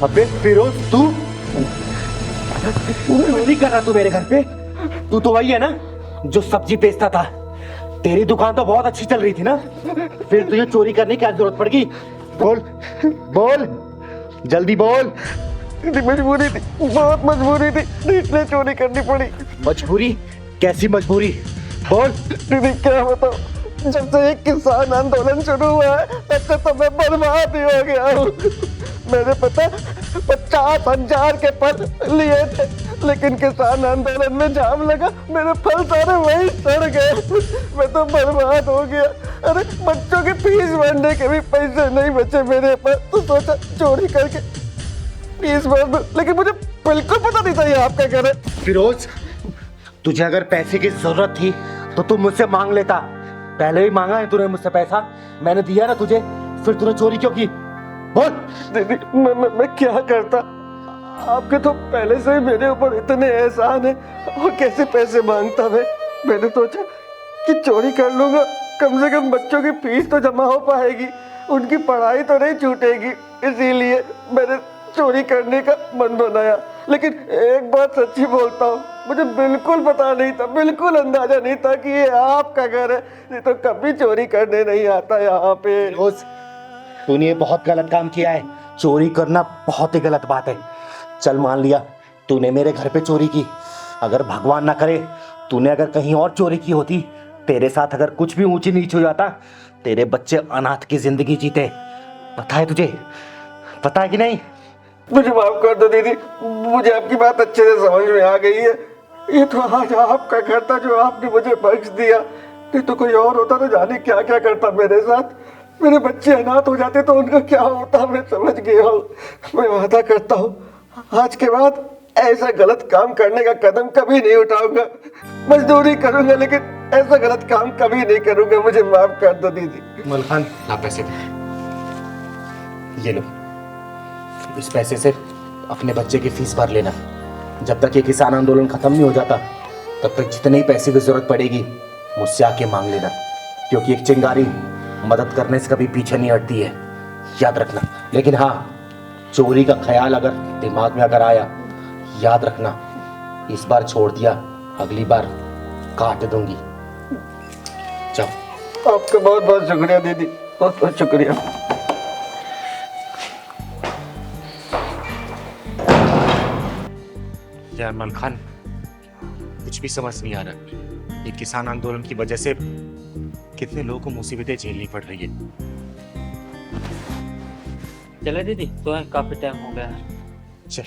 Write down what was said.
अबे फिरोज, तू चोरी कर रहा तू मेरे घर पे? तू तो वही है ना जो सब्जी बेचता था? तेरी दुकान तो बहुत अच्छी चल रही थी ना, फिर तुझे चोरी करने की क्या जरूरत पड़ गई? बोल बोल, जल्दी बोल। मजबूरी थी, बहुत मजबूरी थी, इसलिए चोरी करनी पड़ी। मजबूरी? कैसी मजबूरी? बोल। दीदी क्या बताओ, जब से एक किसान आंदोलन शुरू हुआ है तब से तो मैं बर्बाद ही हो गया हूँ। मैंने पता 50,000 के पद लिए थे, लेकिन किसान आंदोलन में जाम लगा, मेरे फल सारे वहीं सड़ गए। मैं तो बर्बाद हो गया। अरे बच्चों की फीस भरने के भी पैसे नहीं बचे मेरे पास, तो सोचा चोरी करके फीस भर दूं, लेकिन मुझे बिल्कुल पता नहीं था ये आपका घर है। फिरोज, तुझे अगर पैसे की जरूरत थी तो तू मुझसे मांग लेता। पहले भी मांगा है तूने मुझसे पैसा, मैंने दिया ना तुझे, फिर तूने चोरी क्यों की? बोल। दीदी मैं क्या करता, आपके तो पहले से ही मेरे ऊपर इतने एहसान है, और कैसे पैसे मांगता मैं। मैंने सोचा कि चोरी कर लूंगा, कम से कम बच्चों की फीस तो जमा हो पाएगी, उनकी पढ़ाई तो नहीं छूटेगी, इसीलिए मैंने चोरी करने का मन बनाया। लेकिन एक बात सच्ची बोलता हूँ, मुझे बिल्कुल पता नहीं था, बिल्कुल अंदाजा नहीं था कि ये आपका घर है, नहीं तो कभी चोरी करने नहीं आता यहाँ पे। फिरोज, तूने ये बहुत गलत काम किया है। चोरी करना बहुत ही गलत बात है। चल मान लिया तूने मेरे घर पे चोरी की, अगर भगवान ना करे तूने अगर कहीं और चोरी की होती, तेरे साथ अगर कुछ भी ऊंची नीच हो जाता, तेरे बच्चे अनाथ की जिंदगी जीते। पता है तुझे? पता है कि नहीं? मुझे माफ कर दो दीदी, मुझे आपकी बात अच्छे से समझ में आ गई है। ये तो आज आपका घर था जो आपने मुझे बख्श दिया, नहीं तो कोई और होता तो जाने क्या क्या करता मेरे साथ। मेरे बच्चे अनाथ हो जाते तो उनका क्या होता, मैं समझ गया हूँ। मैं वादा करता हूँ आज के बाद ऐसा गलत काम करने का कदम कभी नहीं उठाऊंगा। मजदूरी करूंगा लेकिन ऐसा गलत काम कभी नहीं करूंगा। मुझे माफ कर दो दीदी। मलखान, ला पैसे दे। ये लो, इस पैसे से अपने बच्चे की फीस भर लेना। जब तक ये किसान आंदोलन खत्म नहीं हो जाता तब तक जितने ही पैसे की जरूरत पड़ेगी मुझसे आके मांग लेना, क्योंकि एक चिंगारी मदद करने से कभी पीछे नहीं हटती है, याद रखना। लेकिन हाँ, चोरी का ख्याल अगर दिमाग में अगर आया, याद रखना, इस बार छोड़ दिया, अगली बार काट दूंगी। जाओ। आपका बहुत बहुत शुक्रिया दीदी, बहुत बहुत शुक्रिया। यार मलखान, कुछ भी समझ नहीं आ रहा। ये किसान आंदोलन की वजह से कितने लोगों को मुसीबतें झेलनी पड़ रही है। चले दीदी, तो काफी टाइम हो गया है। चल।